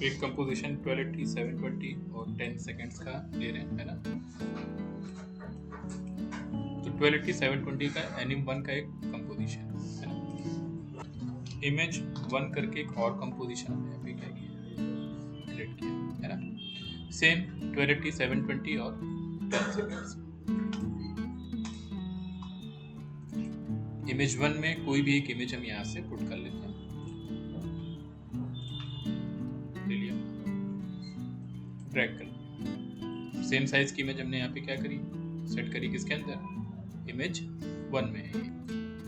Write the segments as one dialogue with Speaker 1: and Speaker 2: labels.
Speaker 1: एक कंपोजिशन 1280, 720 और 10 सेकेंड्स का ले रहे हैं, है ना। तो 1280, 720 का Anim1 का एक कंपोजिशन है ना। Image1 करके एक और कंपोजिशन हमने अभी क्या किया, क्रिएट किया, है ना। सेम 1280, 720 और 10 सेकेंड्स। Image1 में कोई भी एक इमेज हम यहाँ से पुट कर लेते हैं, ड्रैग कर लिया। सेम साइज की इमेज हमने यहाँ पे क्या करी, सेट करी, किसके अंदर, Image1 में है।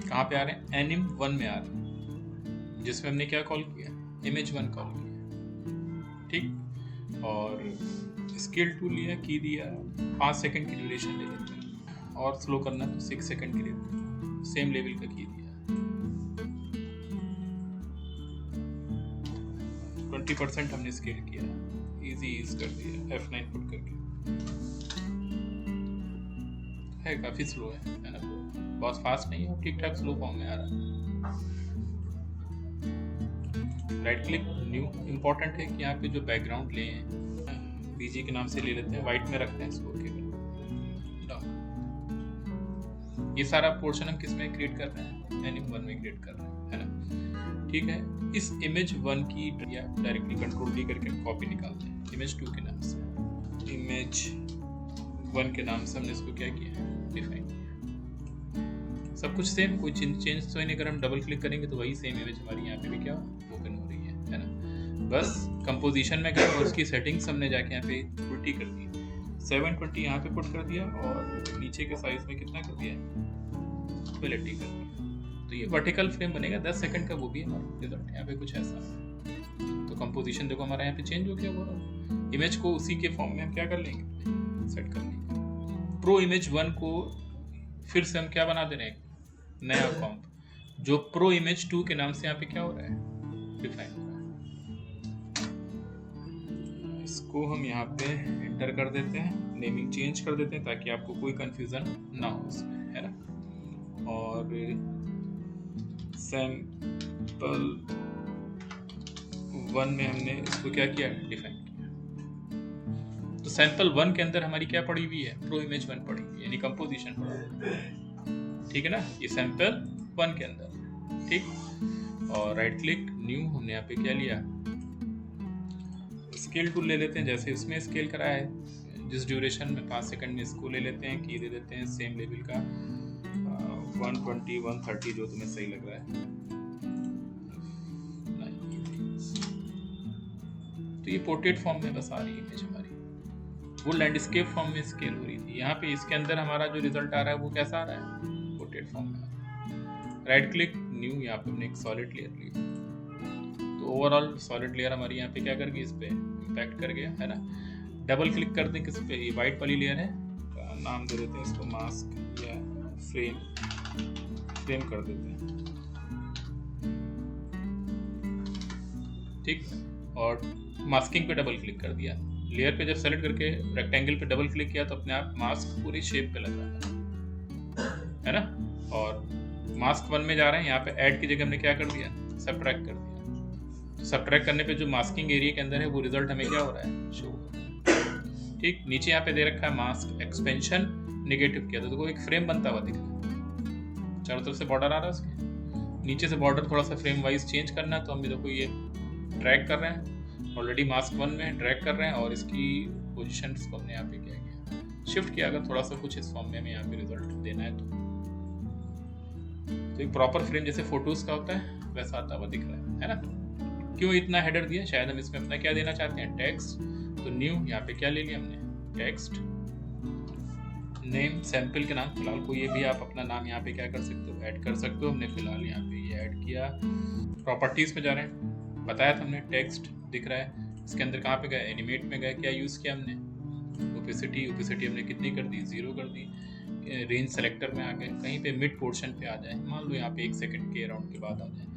Speaker 1: कहाँ पे आ रहे हैं, Anim1 में आ रहे हैं, जिसमें हमने क्या कॉल किया, Image1 कॉल किया, ठीक। और स्केल टूल लिया, की दिया, 5 सेकंड की ड्यूरेशन ले लेते हैं, और स्लो करना तो 6 सेकंड के लिए सेम लेवल का की दिया, 20% हमने स्केल किया, इजी कर दिया, F9 पुट करके। है काफी स्लो है ना, बहुत फास्ट नहीं है, ठीक ठाक स्लो फॉर्म में आ रहा है। राइट क्लिक न्यू, इंपॉर्टेंट है कि यहाँ पे जो बैकग्राउंड ले हैं बीजी के नाम से ले लेते हैं, वाइट में रखते हैं इसको, केवल ये सारा पोर्शन हम किस में क्रिएट कर रहे हैं, Anim1 में क्रिएट कर रहे हैं, है ना। ठीक है, इस Image1 की डायरेक्टली कंट्रोल डी करके कॉपी निकालते हैं Image2 के नाम से। Image1 के नाम से हमने इसको क्या किया, डिफाइन किया। सब कुछ सेम, कोई चेंज तो नहीं। अगर हम डबल क्लिक करेंगे तो वही सेम इमेज हमारी यहाँ पे भी क्या ओपन हो रही है ना। बस कंपोजिशन में गए और उसकी सेटिंग्स हमने जाके यहाँ पे उल्टी कर दी, 720 यहाँ पे पुट कर दिया और नीचे के साइज में कितना कर दिया, 1280 कर दिया। तो ये वर्टिकल फ्रेम बनेगा 10 सेकंड का, वो भी हमारा रिजल्ट यहाँ पे कुछ ऐसा है। तो कंपोजिशन देखो हमारा यहाँ पे चेंज हो गया, वो इमेज को उसी के फॉर्म में हम क्या कर लेंगे, सेट कर लेंगे। प्रो Image1 को फिर से हम क्या बना दे रहे हैं, नया कॉम्प, जो प्रो Image2 के नाम से यहाँ पे क्या हो रहा है, डिफाइन हो रहा है। इसको हम यहाँ पे एंटर कर देते हैं, नेमिंग चेंज कर देते हैं ताकि आपको कोई कंफ्यूजन ना हो इसमें, है ना। और Sample1 में हमने इसको क्या किया, डिफाइन किया। तो Sample1 के अंदर हमारी क्या पड़ी हुई है, प्रो Image1 पड़ी हुई है, यानी कंपोजिशन पड़ी हुई है, ठीक है ना, ये Sample1 के अंदर, ठीक। और राइट क्लिक न्यू, हमने यहाँ पे क्या लिया, स्केल टूल ले लेते हैं, जैसे उसमें स्केल करा है, जिस ड्यूरेशन में 5 सेकंड में इसको ले लेते हैं, की दे देते हैं सेम लेवल का 120, 130 जो तुम्हें सही लग रहा है। तो ये पोर्ट्रेट फॉर्म में बस आ रही है इमेज हमारी, वो लैंडस्केप फॉर्म में स्केल हो रही थी। यहाँ पे इसके अंदर हमारा जो रिजल्ट आ रहा है वो कैसा आ रहा है, पोर्ट्रेट फॉर्म में। राइट क्लिक न्यू, यहाँ पे हमने एक सॉलिड लेयर ली, तो ओवरऑल सॉलिड लेयर हमारी यहाँ पे क्या कर गई, इस पे इम्पैक्ट कर गया, है ना। डबल क्लिक कर दें किस पे, ये वाइट वाली लेयर है, नाम दे देते हैं इसको मास्क या फ्रेम कर देते हैं, ठीक। और मास्किंग पे डबल क्लिक कर दिया, लेयर पे जब सेलेक्ट करके रेक्टेंगल पे डबल क्लिक किया तो अपने आप मास्क पूरी शेप पे लग रहा है ना। और मास्क 1 में जा रहे हैं, यहाँ पे ऐड की जगह हमने क्या कर दिया, सबट्रैक्ट कर दिया। तो सबट्रैक्ट करने पे जो मास्किंग एरिया के अंदर है वो रिजल्ट हमें क्या हो रहा है, शो हो रहा है, ठीक। नीचे यहाँ पे दे रखा है मास्क एक्सपेंशन नेगेटिव किया, तो देखो एक फ्रेम बनता हुआ दिख रहा है, चारों तरफ से बॉर्डर आ रहा है उसके, नीचे से बॉर्डर थोड़ा सा फ्रेम वाइज चेंज करना है, तो हम देखो ये ड्रैग कर रहे हैं, ऑलरेडी मास्क 1 में ड्रैग कर रहे हैं, और इसकी पोजीशंस को हमने यहाँ पे क्या किया, शिफ्ट किया। अगर थोड़ा सा कुछ इस फॉर्म में हमें यहाँ पे रिजल्ट देना है तो एक प्रॉपर फ्रेम जैसे फोटोज का होता है वैसा आता हुआ दिख रहा है ना। क्यों इतना हेडर दिया, शायद हम इसमें अपना क्या देना चाहते हैं, टेक्स्ट। तो न्यू यहाँ पे क्या ले लिया हमने, टेक्स्ट नेम सैंपल के नाम, फिलहाल को ये भी आप अपना नाम यहाँ पे क्या कर सकते हो, ऐड कर सकते हो। हमने फिलहाल यहाँ पे ये ऐड किया। प्रॉपर्टीज में जा रहे हैं, बताया था हमने टेक्स्ट दिख रहा है, इसके अंदर कहाँ पे गए, एनिमेट में गए, क्या यूज़ किया हमने, ओपेसिटी हमने कितनी कर दी, 0 कर दी। रेंज सेलेक्टर में आ गए, कहीं पे मिड पोर्शन पे आ जाए, मान लो यहाँ पे 1 सेकंड के अराउंड के बाद आ जाए,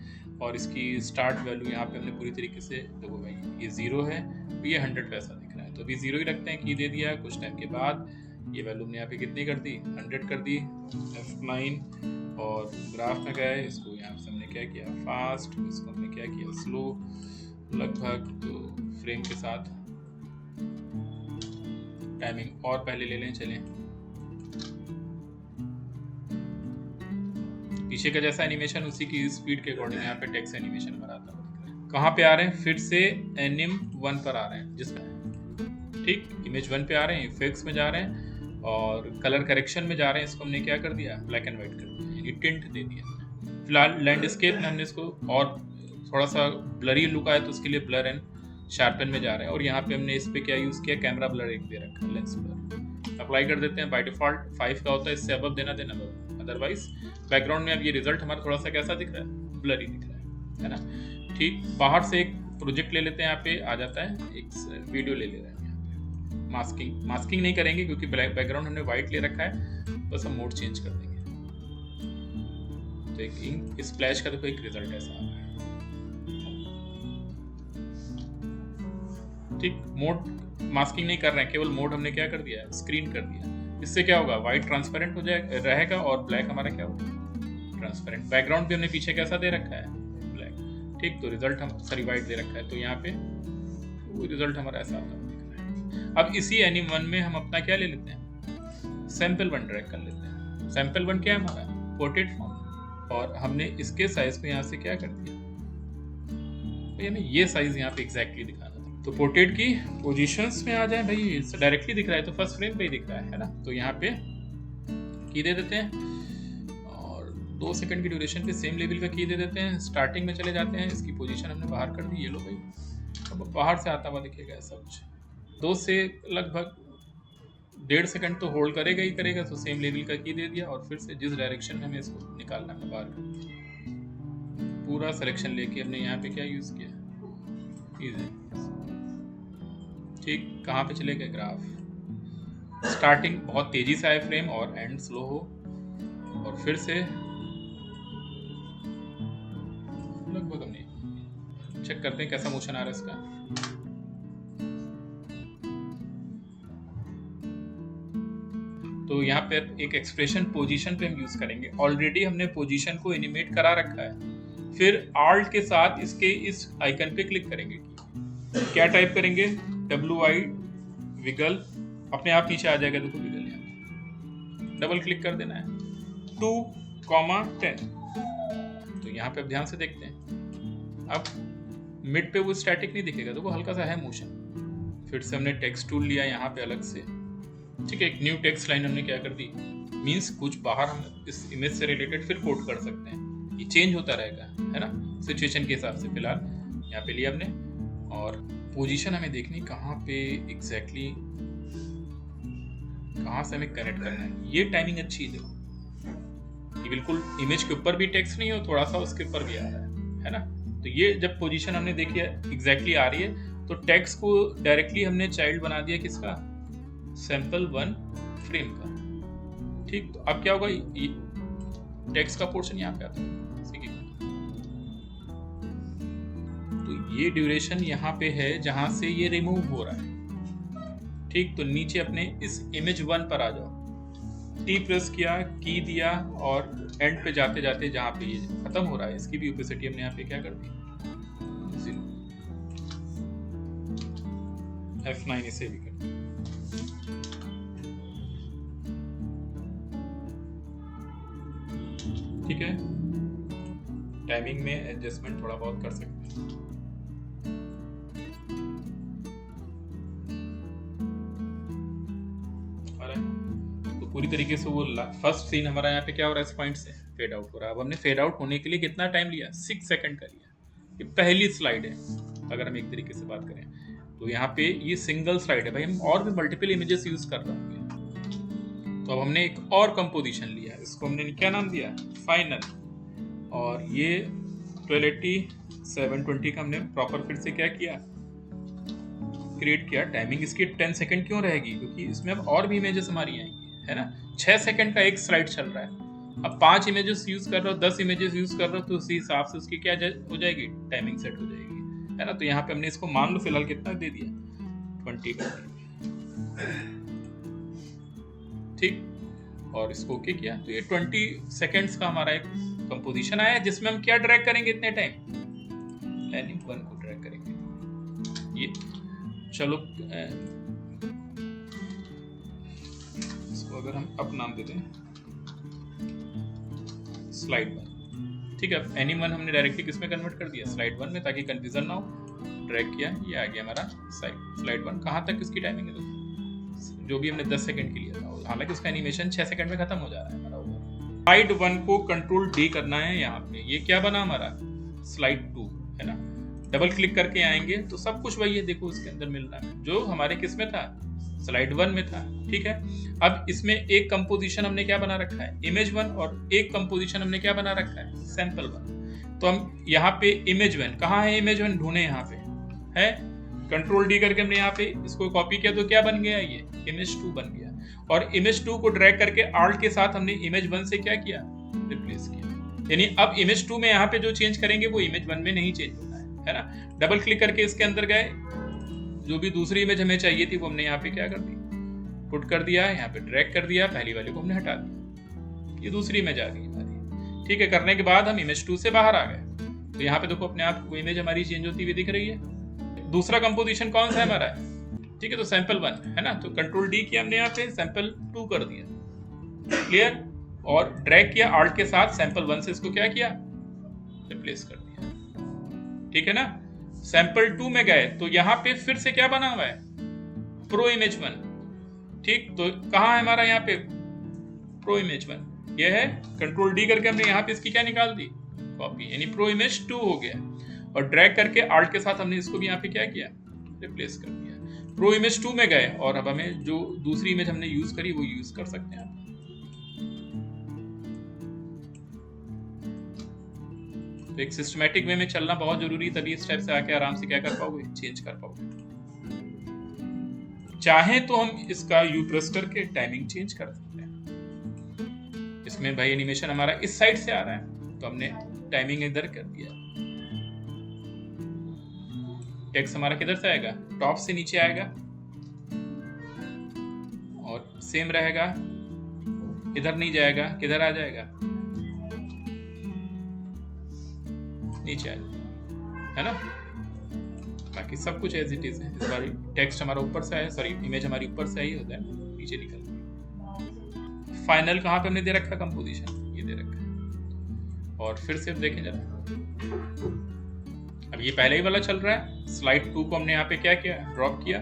Speaker 1: और इसकी स्टार्ट वैल्यू यहाँ पे हमने पूरी तरीके से देखो भाई ये 0 है तो ये 100 वैसा दिख रहा है, तो अभी 0 ही रखते हैं, की दे दिया। कुछ टाइम के बाद ये वैल्यू हमने यहाँ पे कितनी कर दी, 100 कर दी, F9। और ग्राफ में गए, इसको यहाँ से हमने क्या किया, फास्ट, इसको हमने क्या किया, स्लो, लगभग, तो फ्रेम के साथ टाइमिंग और पहले ले लें। चलें, पीछे का जैसा एनिमेशन उसी की स्पीड के अकॉर्डिंग यहाँ पे टेक्स्ट एनिमेशन हमारा आता है। कहाँ पे आ रहे हैं? फिर से एनिम 1 पर आ रहे हैं, जिसमें ठीक इमेज 1 पे आ रहे हैं, इफेक्ट्स में जा रहे हैं और कलर करेक्शन में जा रहे हैं। इसको हमने क्या कर दिया? ब्लैक एंड व्हाइट कर दिया, यानी टिंट दे दिया। फिलहाल लैंडस्केप में हमने इसको और थोड़ा सा ब्लरी लुक आया तो उसके लिए ब्लर एंड शार्पन में जा रहे हैं। और यहाँ पे हमने इस पे क्या यूज़ किया? कैमरा ब्लर एक दे रखा है, लेंस ब्लर। अप्लाई कर देते हैं। बाय डिफॉल्ट 5 का होता है, इससे अबव देना अबव, अदरवाइज बैकग्राउंड में अब ये रिजल्ट हमारा थोड़ा सा कैसा दिख रहा है? ब्लरी दिख रहा है ना। ठीक, बाहर से एक प्रोजेक्ट ले लेते हैं, यहाँ पे आ जाता है, एक वीडियो ले ले रहे हैं यहाँ पे। मास्किंग नहीं करेंगे क्योंकि बैकग्राउंड हमने व्हाइट ले रखा है, बस हम मोड चेंज कर देंगे। तो एक इंक स्प्लैश का देखो एक रिजल्ट ऐसा आ रहा है। ठीक, मोड मास्किंग नहीं कर रहे हैं, केवल मोड हमने क्या कर दिया? स्क्रीन कर दिया। इससे क्या होगा? व्हाइट ट्रांसपेरेंट हो जाएगा, रहेगा, और ब्लैक हमारा क्या होगा? ट्रांसपेरेंट। बैकग्राउंड भी हमने पीछे कैसा दे रखा है? ब्लैक। ठीक, तो रिजल्ट हम व्हाइट दे रखा है, तो यहाँ पे रिजल्ट हमारा ऐसा आता है। अब इसी एनिम 1 में हम अपना क्या ले लेते हैं? सैंपल 1 ड्रैग कर लेते हैं। सैंपल 1 क्या है हमारा? Portrait form. और हमने इसके साइज को यहाँ से क्या कर दिया? तो हमें ये साइज यहाँ पे एग्जैक्टली दिखाना था। तो पोर्ट्रेट की पोजीशंस में आ जाए भाई, डायरेक्टली दिख रहा है तो फर्स्ट फ्रेम पे ही दिख रहा है ना। तो यहाँ पे की दे देते हैं और 2 सेकंड की ड्यूरेशन पे सेम लेवल का की दे देते हैं। स्टार्टिंग में चले जाते हैं, इसकी पोजीशन हमने बाहर कर दी। ये लो भाई, अब बाहर से आता हुआ दिखेगा ऐसा कुछ। 2 से लगभग 1.5 सेकंड तो होल्ड करेगा ही करेगा, तो सेम लेवल का की दे दिया और फिर से जिस डायरेक्शन में हमें इसको निकालना है बाहर कर दिया। पूरा सिलेक्शन लेके हमने यहाँ पे क्या यूज किया? इजी। ठीक, कहाँ पे चले गए? ग्राफ। स्टार्टिंग बहुत तेजी से आए फ्रेम और एंड स्लो हो, और फिर से लगभग हमने चेक करते हैं कैसा मोशन आ रहा है इसका। तो यहाँ पे एक एक्सप्रेशन पोजीशन पे हम यूज करेंगे। ऑलरेडी हमने पोजीशन को एनिमेट करा रखा है। फिर आल्ट के साथ इसके इस आइकन पे क्लिक करेंगे। क्या टाइप करेंगे? WI विगल, अपने आप नीचे आ जाएगा, देखो विगल यहाँ डबल क्लिक कर देना है। 2,10। तो यहाँ पे अब ध्यान से देखते हैं, अब मिड पे वो स्टैटिक नहीं दिखेगा, तो वो हल्का सा है मोशन। फिर से हमने टेक्स्ट टूल लिया यहाँ पे अलग से। ठीक है, एक न्यू टेक्स्ट लाइन हमने क्या कर दी? मीन्स कुछ बाहर हम इस इमेज से रिलेटेड फिर कोट कर सकते हैं। ये चेंज होता रहेगा, है ना, सिचुएशन के हिसाब से। फिलहाल यहाँ पे लिया हमने, और पोजीशन हमें देखनी कहाँ पे एग्जैक्टली, कहाँ से हमें कनेक्ट करना है। ये टाइमिंग अच्छी है, देखो ये बिल्कुल इमेज के ऊपर भी टेक्स्ट नहीं हो, थोड़ा सा उसके ऊपर भी आ रहा है ना। तो ये जब पोजीशन हमने देखी है एग्जैक्टली आ रही है, तो टेक्स्ट को डायरेक्टली हमने चाइल्ड बना दिया किसका? सैंपल 1 फ्रेम का। ठीक, तो अब क्या होगा? टेक्स्ट का पोर्शन यहाँ पे आता है, तो ये ड्यूरेशन यहाँ पे है जहां से ये रिमूव हो रहा है। ठीक, तो नीचे अपने इस इमेज 1 पर आ जाओ। T प्रेस किया, की दिया, और एंड पे जाते जाते जहां पे ये खत्म हो रहा है, इसकी भी ओपेसिटी हमने यहाँ पे क्या कर दी? 0। F9 इसे भी कर दिया। ठीक है, टाइमिंग में एडजस्टमेंट थोड़ा बहुत कर सकते हैं। तो पूरी तरीके से वो फर्स्ट सीन हमारा यहाँ पे क्या हो रहा है? इस पॉइंट से फेड आउट हो रहा है। अब हमने फेड आउट होने के लिए कितना टाइम लिया? 6 सेकंड का लिया। ये पहली स्लाइड है, अगर हम एक तरीके से बात करें तो यहाँ पे ये सिंगल स्लाइड है भाई, हम और भी मल्टीपल इमेजेस यूज कर रहे होंगे। तो अब हमने एक और कंपोजिशन लिया, इसको हमने क्या नाम दिया? फाइनल। और ये 1280 720 का हमने प्रॉपर फिर से क्या किया? क्रिएट किया। टाइमिंग इसकी 10 सेकंड क्यों रहेगी? क्योंकि इसमें अब और भी इमेजेस हमारी आएंगी, है ना। 6 सेकंड का एक स्लाइड चल रहा है, अब 5 इमेजेस यूज कर रहे हो, 10 इमेजेस यूज कर रहे हो, तो उसी हिसाब से उसकी क्या हो जाएगी? टाइमिंग सेट हो जाएगी, है ना। तो यहाँ पे हमने इसको मान लो फिलहाल कितना दे दिया? 20 का। ठीक, और इसको ओके किया, तो ये 20 सेकेंड्स का हमारा एक कंपोजिशन आया, जिसमें हम क्या ड्रैग करेंगे इतने टाइम? एनिम 1 को ड्रैग करेंगे। चलो इसको अगर हम अप नाम देते हैं स्लाइड 1, ठीक है। एनी वन हमने डायरेक्टली किस में कन्वर्ट कर दिया, स्लाइड 1 में, ताकि कंफ्यूजन ना हो। ड्रैग किया, ये आ गया हमारा स्लाइड 1। कहाँ तक इसकी टाइमिंग है, जो भी हमने 10 सेकंड के लिए था, हालांकि उसका एनिमेशन 6 सेकंड में खत्म हो जा रहा है हमारा। स्लाइड 1 को कंट्रोल डी करना है यहाँ पे। ये क्या बना हमारा, स्लाइड 2 है ना। डबल क्लिक करके आएंगे तो सब कुछ वही है, देखो उसके अंदर मिल रहा है जो हमारे किस में था, स्लाइड 1 में था, ठीक है। अब इसमें एक कंपोजिशन हमने क्या बना रखा है, इमेज 1, और एक कंपोजिशन हमने क्या बना रखा है, सैंपल 1। तो हम यहाँ पे इमेज 1, कहाँ है इमेज 1, ढूंढे, यहाँ पे है। कंट्रोल डी करके हमने यहाँ पे इसको कॉपी किया तो क्या बन गया, ये इमेज 2 बन गया। और इमेज 2 को ड्रैग करके आल्ट के साथ हमने इमेज 1 से क्या किया, रिप्लेस किया। यानी अब इमेज 2 में यहाँ पे जो चेंज करेंगे वो इमेज 1 में नहीं चेंज होना है ना। डबल क्लिक करके इसके अंदर गए, जो भी दूसरी इमेज हमें चाहिए थी वो हमने यहाँ पे क्या कर दी, पुट कर दिया, यहाँ पे ड्रैग कर दिया, पहली वाले को हमने हटा दिया, ये दूसरी इमेज आ गई हमारी, ठीक है। करने के बाद हम इमेज 2 से बाहर आ गए, तो यहाँ पे देखो अपने आप वो इमेज हमारी चेंज होती हुई दिख रही है। दूसरा कंपोजिशन कौन सा है हमारा, ठीक है, तो सैंपल 1 है ना। तो कंट्रोल डी किया हमने यहाँ पे, सैंपल 2 कर दिया, क्लियर। और ड्रैग किया आल्ट के साथ, सैंपल 1 से इसको क्या किया, रिप्लेस कर दिया, ठीक है ना। सैंपल 2 में गए तो यहाँ पे फिर से क्या बना हुआ है, प्रो इमेज 1, ठीक। तो कहाँ है हमारा यहाँ पे प्रो इमेज 1, ये है। कंट्रोल डी करके हमने यहाँ पे इसकी क्या निकाल दी, कॉपी, यानी प्रो इमेज 2 हो गया। और ड्रैग करके आल्ट के साथ हमने इसको भी यहाँ पे क्या किया, रिप्लेस कर दिया। प्रो इमेज 2 में गए और अब हमें जो दूसरी इमेज हमने यूज करी वो यूज कर सकते हैं। तो एक सिस्टमैटिक वे में चलना बहुत जरूरी, तभी इस टाइप से आके आराम से क्या कर पाओगे, चेंज कर पाओगे। चाहे तो हम इसका यू प्रेस करके टाइमिंग चेंज कर सकते हैं। इसमें भाई एनिमेशन हमारा इस साइड से आ रहा है तो हमने टाइमिंग इधर कर दिया। टेक्स्ट हमारा किधर से आएगा, टॉप से नीचे आएगा, और सेम रहेगा, इधर नहीं जाएगा, किधर आ जाएगा, नीचे आ जाएगा, है ना। बाकी सब कुछ एज इट इज है। इस बार टेक्स्ट हमारा ऊपर से आया, सॉरी इमेज हमारी ऊपर से आई होता है, नीचे निकल। फाइनल कहाँ पे हमने दे रखा, कंपोजिशन ये दे रखा है। और फिर से देखें जरा, अब ये पहले ही वाला चल रहा है, स्लाइड 2 को हमने यहाँ पे क्या किया, ड्रॉप किया,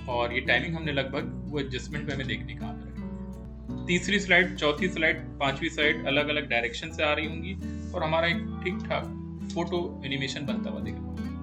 Speaker 1: और ये टाइमिंग हमने लगभग वो एडजस्टमेंट पे हमें देखने कहाँ पे रखा। तीसरी स्लाइड, चौथी स्लाइड, पांचवी स्लाइड अलग अलग डायरेक्शन से आ रही होंगी, और हमारा एक ठीक ठाक फोटो एनिमेशन बनता हुआ दिख रहा है।